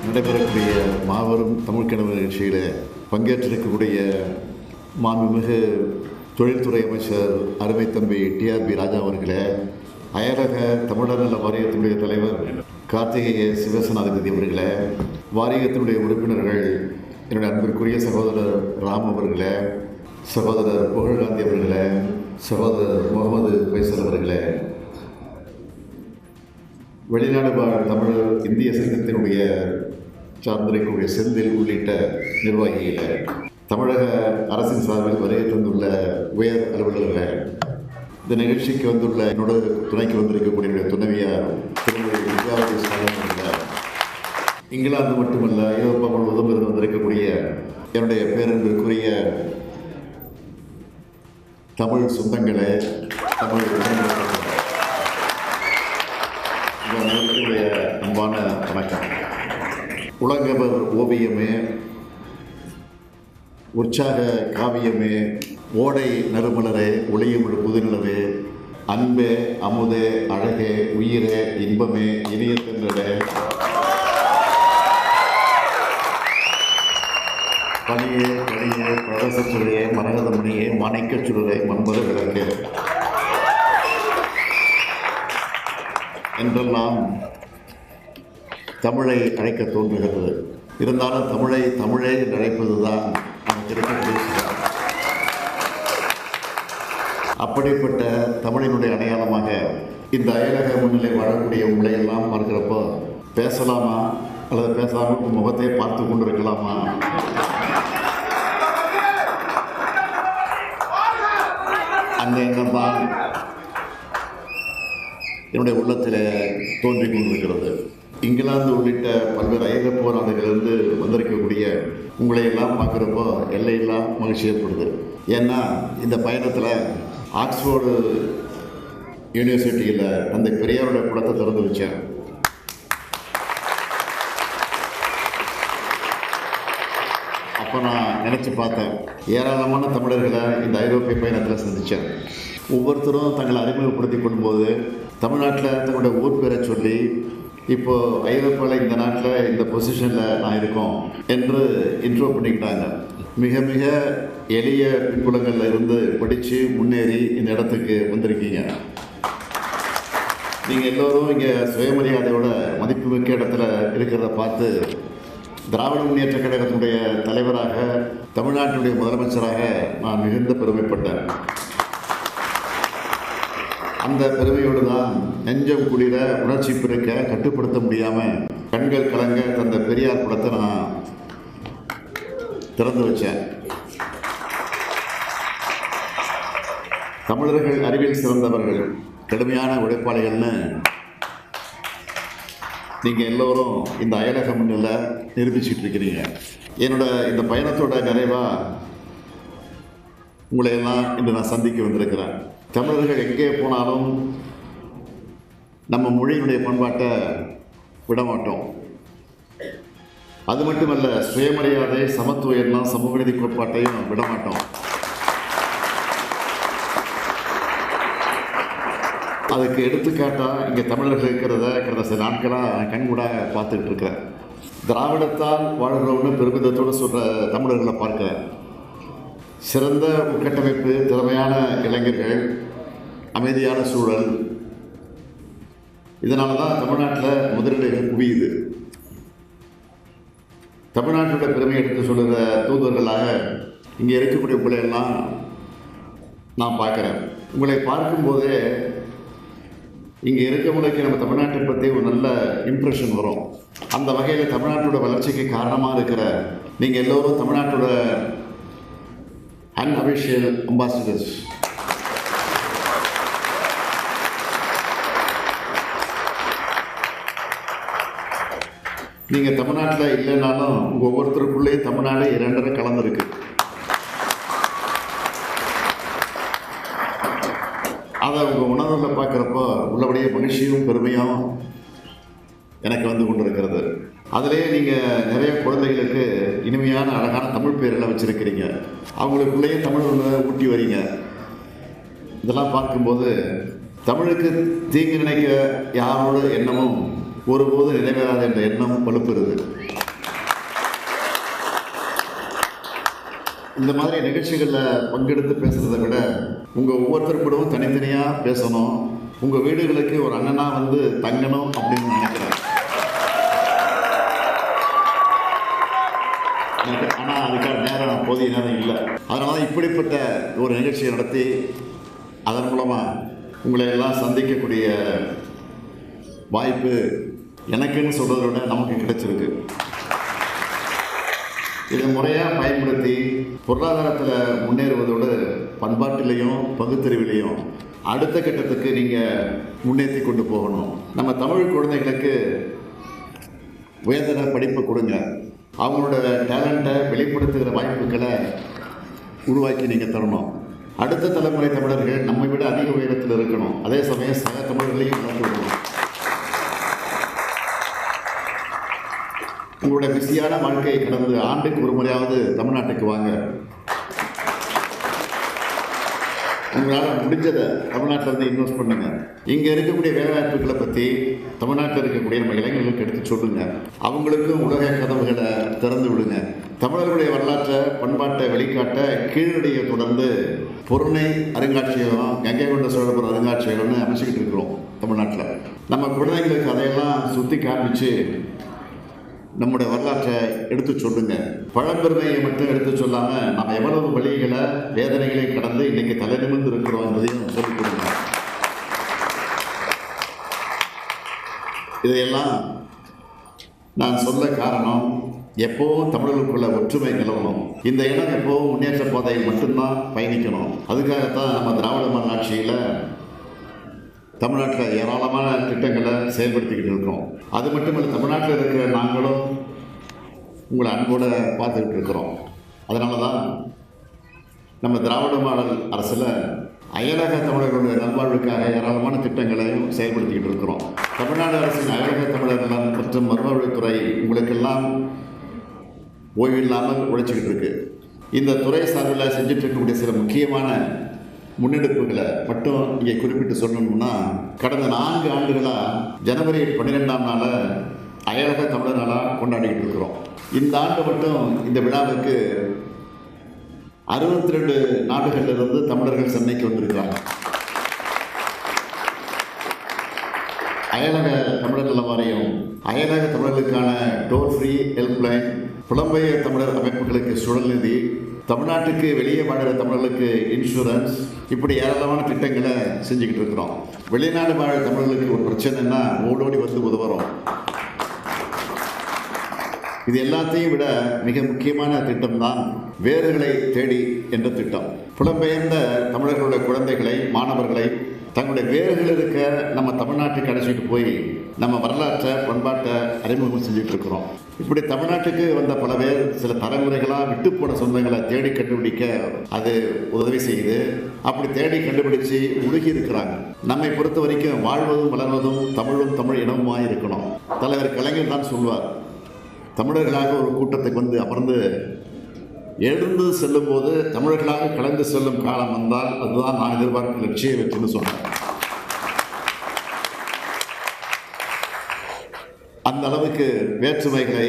நடைபெறக்கூடிய மாபெரும் தமிழ் கனவு நிகழ்ச்சியில் பங்கேற்றிருக்கக்கூடிய மாண்புமிகு தொழில்துறை அமைச்சர் அருமை தம்பி டிஆர்பி ராஜா அவர்களே, அயலக தமிழர் நல வாரியத்தினுடைய தலைவர் கார்த்திகேய சிவசனாதிபதி அவர்களே, வாரியத்தினுடைய உறுப்பினர்கள், என்னுடைய அன்பிற்குரிய சகோதரர் ராம் அவர்களே, சகோதரர் புகழ்காந்தி அவர்களே, சகோதரர் முகமது பைசல் அவர்களே, வெளிநாடு வாழ் தமிழர் இந்திய சங்கத்தினுடைய சார்ந்திருக்கக்கூடிய செந்தில் உள்ளிட்ட நிர்வாகிகளே, தமிழக அரசின் சார்பில் வருகை தந்துள்ள உயர் அலுவலர்கள், இந்த நிகழ்ச்சிக்கு வந்துள்ள என்னோட துணைக்கு வந்திருக்கக்கூடிய துணைவியார் திருமதி வித்யாவதி சாதனை, இங்கிலாந்து மட்டுமல்ல ஐரோப்பா முழுவதும் இருந்து வந்திருக்கக்கூடிய என்னுடைய பேரன்பிற்குரிய தமிழ் சொந்தங்களே, தமிழ் அன்பான வணக்கம். உலகவர் ஓவியமே, உற்சாக காவியமே, ஓடை நறுமலரே, ஒளியுமிழ் புதுநிலவே, அன்பே அமுதே அழகே உயிரே இன்பமே இனிய தென்றலே, பனியே பனியே பிரதசச்சுரையே மரகதமணியே மாணிக்கச் சுடரே மண்பது விளக்கே என்றெல்லாம் தமிழை அழைக்க தோன்றுகிறது. இருந்தாலும் தமிழை தமிழே என்று அழைப்பது தான் நமக்கு இருக்கக்கூடிய. அப்படிப்பட்ட தமிழினுடைய அடையாளமாக இந்த அயலக முன்னிலை வாழக்கூடிய உங்களை எல்லாம் பார்க்கிறப்போ பேசலாமா அல்லது பேசாமல் முகத்தை பார்த்து கொண்டிருக்கலாமா அந்த எண்ணம் தான் என்னுடைய உள்ளத்தில் தோன்றிக் கொண்டிருக்கிறது. இங்கிலாந்து உள்ளிட்ட பல்வேறு அயல போராளிகளிலிருந்து வந்திருக்கக்கூடிய உங்களை எல்லாம் பார்க்குறப்போ எல்லையெல்லாம் மகிழ்ச்சி ஏற்படுது. ஏன்னா இந்த பயணத்தில் ஆக்ஸ்போர்டு யூனிவர்சிட்டியில் அந்த பெரியாரோட படத்தை திறந்து வச்சேன். அப்போ நான் நினச்சி பார்த்தேன், ஏராளமான தமிழர்களை இந்த ஐரோப்பிய பயணத்தில் சந்தித்தேன். ஒவ்வொருத்தரும் தங்களை அறிமுகப்படுத்தி கொள்ளும்போது தமிழ்நாட்டில் தன்னுடைய ஊர் பேரை சொல்லி இப்போது ஐரோப்பாவில் இந்த நாட்டில் இந்த பொசிஷனில் நான் இருக்கோம் என்று இன்ட்ரோ பண்ணிக்கிட்டாங்க. மிக மிக எளிய பின்புலங்களில் இருந்து படித்து முன்னேறி இந்த இடத்துக்கு வந்திருக்கீங்க. நீங்கள் எல்லோரும் இங்கே சுயமரியாதையோட மதிப்புமிக்க இடத்துல இருக்கிறத பார்த்து திராவிட முன்னேற்ற கழகத்தினுடைய தலைவராக, தமிழ்நாட்டினுடைய முதலமைச்சராக நான் மிகுந்த பெருமைப்பட்டேன். அந்த பெருமையோடு தான் நெஞ்சம் குளிர, உணர்ச்சி பிறக்க, கட்டுப்படுத்த முடியாமல் கண்கள் கலங்க தந்த பெரியார் படத்தை நான் திறந்து வச்சேன். தமிழர்கள் அறிவியல் சிறந்தவர்கள், கடுமையான உழைப்பாளிகள்னு நீங்கள் எல்லோரும் இந்த அயலக முன்னில் நிரூபிச்சுட்டு இருக்கிறீங்க. என்னோட இந்த பயணத்தோட நிறைவாக உங்களை எல்லாம் இன்று நான் சந்திக்க வந்திருக்கிறேன். தமிழர்கள் எங்கே போனாலும் நம்ம மொழியினுடைய பண்பாட்டை விட மாட்டோம். அது மட்டுமல்ல, சுயமரியாதை, சமத்துவ எண்ணம், சமூக நீதி கோட்பாட்டையும் விட மாட்டோம். அதுக்கு எடுத்துக்காட்டாக இங்கே தமிழர்கள் இருக்கிறத கடந்த சில நாட்களாக கண்கூடாக பார்த்துக்கிட்டு இருக்கிறேன். திராவிடத்தால் வாழ்கிறவன்னு பெருமிதத்தோடு சொல்கிற தமிழர்களை பார்க்கிறேன். சிறந்த உட்கட்டமைப்பு, திறமையான இளைஞர்கள், அமைதியான சூழல், இதனால தான் தமிழ்நாட்டில் முதலீடுகள் குவியுது. தமிழ்நாட்டோட பெருமை எடுத்து சொல்கிற தூதர்களாக இங்கே இருக்கக்கூடிய உங்களையெல்லாம் நான் பார்க்குறேன். உங்களை பார்க்கும்போதே இங்கே இருக்கவங்களுக்கு நம்ம தமிழ்நாட்டை பற்றி ஒரு நல்ல இம்ப்ரெஷன் வரும். அந்த வகையில் தமிழ்நாட்டோட வளர்ச்சிக்கு காரணமாக இருக்கிற நீங்கள் எல்லோரும் தமிழ்நாட்டோட அன்அஃபிஷியல் அம்பாசிடர்ஸ். நீங்கள் தமிழ்நாட்டில் இல்லைனாலும் உங்கள் ஒவ்வொருத்தருக்குள்ளேயே தமிழ்நாடு இரண்டரை கலந்துருக்கு. அதை உங்கள் உணர்வில் பார்க்குறப்போ உள்ளபடியே மகிழ்ச்சியும் பெருமையும் எனக்கு வந்து கொண்டு இருக்கிறது. அதிலே நீங்கள் நிறைய குழந்தைகளுக்கு இனிமையான அழகான தமிழ் பேரெல்லாம் வச்சுருக்கிறீங்க. அவங்களுக்குள்ளேயே தமிழ் ஊட்டி வரீங்க. இதெல்லாம் பார்க்கும்போது தமிழுக்கு தீங்கு நினைக்க யாரோட எண்ணமும் ஒருபோது நிறைவேறாத என்ற எண்ணம் வலுப்பெறுது. இந்த மாதிரி நிகழ்ச்சிகளில் பங்கெடுத்து பேசுகிறத விட உங்கள் ஒவ்வொருத்தர் கூடவும் தனித்தனியாக பேசணும், உங்கள் வீடுகளுக்கு ஒரு அண்ணனாக வந்து தங்கணும் அப்படின்னு நினைக்கிறேன். ஆனால் அதுக்கான நேரம் போதிய நேரம் இல்லை. அதனால தான் இப்படிப்பட்ட ஒரு நிகழ்ச்சியை நடத்தி அதன் மூலமாக உங்களை எல்லாம் சந்திக்கக்கூடிய வாய்ப்பு எனக்குன்னு சொல்கிறத விட நமக்கு கிடைச்சிருக்கு. இதை முறையாக பயன்படுத்தி பொருளாதாரத்தில் முன்னேறுவதோடு பண்பாட்டிலையும் பகுத்தறிவிலையும் அடுத்த கட்டத்துக்கு நீங்கள் முன்னேற்றி கொண்டு போகணும். நம்ம தமிழ் குழந்தைகளுக்கு உயர்தர படிப்பு கொடுங்க, அவங்களோட டேலண்ட்டை வெளிப்படுத்துகிற வாய்ப்புகளை உருவாக்கி நீங்கள் தரணும். அடுத்த தலைமுறை தமிழர்கள் நம்மை விட அதிக உயரத்தில் இருக்கணும், அதே சமயம் சக தமிழர்களையும் வளர்த்து விடணும். உங்களோட பிஸியான வாழ்க்கையை கடந்து ஆண்டுக்கு ஒரு முறையாவது தமிழ்நாட்டுக்கு வாங்க. உங்களால் முடிஞ்சதை தமிழ்நாட்டில் வந்து இன்வெஸ்ட் பண்ணுங்கள். இங்கே இருக்கக்கூடிய வேலைவாய்ப்புகளை பற்றி தமிழ்நாட்டில் இருக்கக்கூடிய நம்ம இளைஞர்களுக்கு எடுத்து சொல்லுங்க. அவங்களுக்கும் உலக கதவுகளை திறந்து விடுங்க. தமிழர்களுடைய வரலாற்றை பண்பாட்டை வெளிக்காட்ட கீழடியை தொடர்ந்து பொருணை அருங்காட்சியகம், கங்கை கொண்ட சோழபுரம் அருங்காட்சியகம்னு அமைச்சிக்கிட்டு இருக்கிறோம் தமிழ்நாட்டில். நம்ம குழந்தைங்களுக்கு அதையெல்லாம் சுற்றி காமிச்சு நம்முடைய வரலாற்றை எடுத்து சொல்லுங்க. பழம்பெருமையை மட்டும் எடுத்து சொல்லாமல் நம்ம எவ்வளவு வழிகளை வேதனைகளை கடந்து இன்னைக்கு தலை நிமிர்ந்து இருக்கிறோம் என்பதையும் சொல்லிக் கொடுங்க. இதையெல்லாம் நான் சொல்ல காரணம், எப்போவும் தமிழர்களுக்குள்ள ஒற்றுமை நிலவணும். இந்த இடம் எப்போவும் முன்னேற்ற பாதையில் மட்டும்தான் பயணிக்கணும். அதுக்காகத்தான் நம்ம திராவிட மாடல் ஆட்சியில் தமிழ்நாட்டில் ஏராளமான திட்டங்களை செயல்படுத்திக்கிட்டு இருக்கோம். அது மட்டுமல்ல, தமிழ்நாட்டில் இருக்கிற நாங்களும் உங்களை அன்போடு பார்த்துக்கிட்டு இருக்கிறோம். அதனால தான் நம்ம திராவிட மாடல் அரசில் அயலக தமிழர்களுடைய நல்வாழ்வுக்காக ஏராளமான திட்டங்களையும் செயல்படுத்திக்கிட்டு இருக்கிறோம். தமிழ்நாடு அரசின் அயலக தமிழர் நலன் மற்றும் மறுவாழ்வுத்துறை உங்களுக்கெல்லாம் ஓய்வில்லாமல் உழைச்சிக்கிட்டு இருக்கு. இந்த துறை சார்பில் செஞ்சுட்டு இருக்கக்கூடிய சில முக்கியமான முன்னெடுப்புகளை மட்டும் இங்கே குறிப்பிட்டு சொல்லணும்னா, கடந்த 4 ஆண்டுகளாக ஜனவரி 12ஆம் நாளை அயலக தமிழர் நாளாக கொண்டாடிக்கிட்டு இருக்கிறோம். இந்த ஆண்டு மட்டும் இந்த விழாவுக்கு 62 நாடுகளிலிருந்து தமிழர்கள் சென்னைக்கு வந்திருக்கிறாங்க. அயலக தமிழர் நல வாரியம், அயலக தமிழர்களுக்கான டோல் ஃப்ரீ ஹெல்ப்லைன், புலம்பெயர் தமிழர் அமைப்புகளுக்கு சுழல் நிதி, தமிழ்நாட்டுக்கு வெளியே வாழ்கிற தமிழர்களுக்கு இன்சூரன்ஸ், இப்படி ஏராளமான திட்டங்களை செஞ்சுக்கிட்டு இருக்கிறோம். வெளிநாடு வாழ தமிழர்களுக்கு ஒரு பிரச்சனைன்னா ஓடோடி வந்து உதவுறோம். இது எல்லாத்தையும் விட மிக முக்கியமான திட்டம் தான் வேர்களை தேடி என்ற திட்டம். புலம்பெயர்ந்த தமிழர்களுடைய குழந்தைகளை, மாணவர்களை தங்களுடைய வேர்கள் இருக்க நம்ம தமிழ்நாட்டுக்கு அழைச்சிட்டு போய் நம்ம வரலாற்றை பண்பாட்டை அறிமுகம் செஞ்சுட்டு இருக்கிறோம். இப்படி தமிழ்நாட்டுக்கு வந்த பல பேர் சில தலைமுறைகளாக விட்டு போன சொந்தங்களை தேடி கண்டுபிடிக்க அது உதவி செய்யுது. அப்படி தேடி கண்டுபிடிச்சு உருகி இருக்கிறாங்க. நம்மை பொறுத்த வரைக்கும் வாழ்வதும் வளர்வதும் தமிழும் தமிழ் இனமுமாக இருக்கணும். தலைவர் கலைஞர் தான் சொல்வார், தமிழர்களாக ஒரு கூட்டத்துக்கு வந்து அமர்ந்து எழுந்து செல்லும் போது தமிழர்களாக கலந்து செல்லும் காலம் வந்தால் அதுதான் நான் எதிர்பார்க்கும் லட்சிய வெற்றின்னு சொன்னேன். அந்த அளவுக்கு வேற்றுமைகளை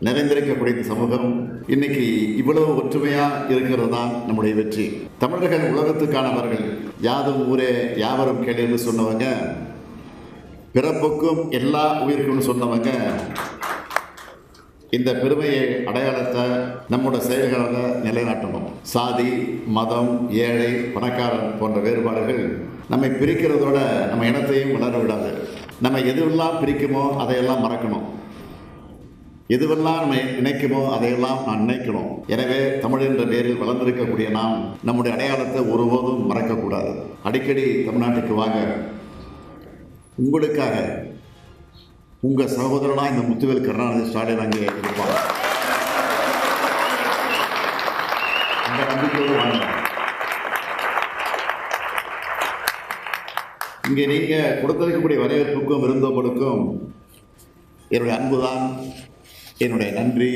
நிறைந்திருக்கக்கூடிய இந்த சமூகம் இன்னைக்கு இவ்வளவு ஒற்றுமையாக இருக்கிறது தான் நம்முடைய வெற்றி. தமிழர்கள் உலகத்துக்கானவர்கள், யாதும் ஊரே யாவரும் கேள்வி சொன்னவங்க, பிறப்புக்கும் எல்லா உயிருக்கும்னு சொன்னவங்க, இந்த பெருமையை அடையாளத்தை நம்மோட செயல்களால் நிலைநாட்டணும். சாதி, மதம், ஏழை, பணக்காரன் போன்ற வேறுபாடுகள் நம்மை பிரிக்கிறதோட நம்ம இனத்தையும் வளர விடாது. நம்ம எதுவெல்லாம் பிரிக்குமோ அதையெல்லாம் மறக்கணும், எதுவெல்லாம் நம்ம நினைக்குமோ அதையெல்லாம் நான் நினைக்கணும். எனவே தமிழ் என்ற பேரில் வளர்ந்திருக்கக்கூடிய நாம் நம்முடைய அடையாளத்தை ஒருபோதும் மறக்கக்கூடாது. அடிக்கடி தமிழ்நாட்டுக்கு வாங்க. உங்களுக்காக உங்கள் சகோதரனா இந்த முத்துவேல் கருணாநிதி ஸ்டாலின் அங்கே இருப்பாங்க. அந்த நம்பிக்கையோடு வாங்க. இங்கே நீங்கள் கொடுத்திருக்கக்கூடிய வரவேற்புக்கும் விருந்தோம்பலுக்கும் என்னுடைய அன்புதான் என்னுடைய நன்றி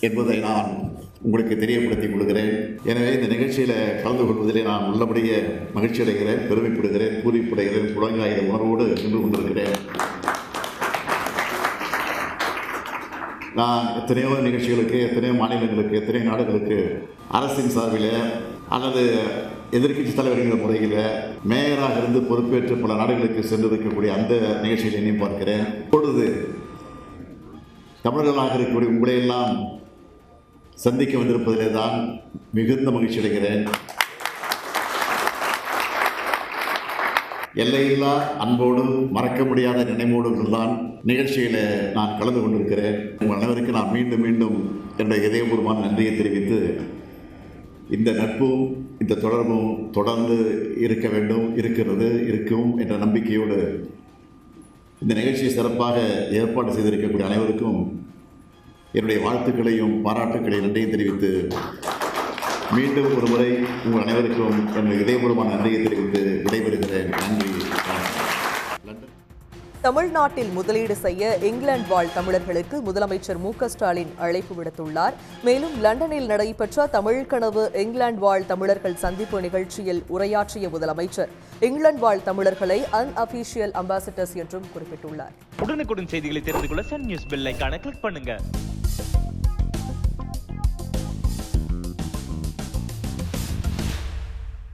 என்பதை நான் உங்களுக்கு தெரியப்படுத்திக் கொள்கிறேன். எனவே இந்த நிகழ்ச்சியில் கலந்து கொள்வதிலே நான் உள்ளபடியே மகிழ்ச்சி அடைகிறேன், பெருமைப்படுகிறேன், பூரிப்படைகிறேன், புலங்காயுத உணர்வோடு நின்று கொண்டிருக்கிறேன். நான் எத்தனையோ நிகழ்ச்சிகளுக்கு, எத்தனையோ மாநிலங்களுக்கு, எத்தனையோ நாடுகளுக்கு அரசின் சார்பில் அல்லது எதிர்க்கட்சி தலைவர்கள் முறையில் மேயராக இருந்து பொறுப்பேற்று பல நாடுகளுக்கு சென்றிருக்கக்கூடிய அந்த நிகழ்ச்சியில் எண்ணியும் பார்க்கிறேன். இப்பொழுது தமிழர்களாக இருக்கக்கூடிய உங்களையெல்லாம் சந்திக்க வந்திருப்பதிலே தான் மிகுந்த மகிழ்ச்சி அடைகிறேன். எல்லையில்லா அன்போடும் மறக்க முடியாத நினைவோடும் தான் நிகழ்ச்சியில் நான் கலந்து கொண்டிருக்கிறேன். உங்கள் அனைவருக்கு நான் மீண்டும் மீண்டும் என்னுடைய இதயபூர்வமான நன்றியை தெரிவித்து, இந்த நட்பும் இந்த தொடர்பும் தொடர்ந்து இருக்க வேண்டும், இருக்கும் என்ற நம்பிக்கையோடு இந்த நிகழ்ச்சியை சிறப்பாக ஏற்பாடு செய்திருக்கக்கூடிய அனைவருக்கும் என்னுடைய வாழ்த்துக்களையும் பாராட்டுக்களையும் நன்றியை தெரிவித்து, மீண்டும் ஒரு முறை உங்கள் அனைவருக்கும் என்னுடைய இதயபூர்வமான நன்றியை தெரிவித்து விடைபெறுகிறேன். நன்றி. தமிழ்நாட்டில் முதலீடு செய்ய இங்கிலாந்து வாழ் தமிழர்களுக்கு முதலமைச்சர் மு.க.ஸ்டாலின் அழைப்பு விடுத்துள்ளார். மேலும் லண்டனில் நடைபெற்ற தமிழ் கனவு இங்கிலாந்து வாழ் தமிழர்கள் சந்திப்பு நிகழ்ச்சியில் உரையாற்றிய முதலமைச்சர் இங்கிலாந்து வாழ் தமிழர்களை அன்அபிஷியல் அம்பாசிடர்ஸ் என்றும் குறிப்பிட்டுள்ளார். உடனுக்குடன் செய்திகளை தெரிந்து கொள்ள சன் நியூஸ் பெல் ஐகானை கிளிக் பண்ணுங்க.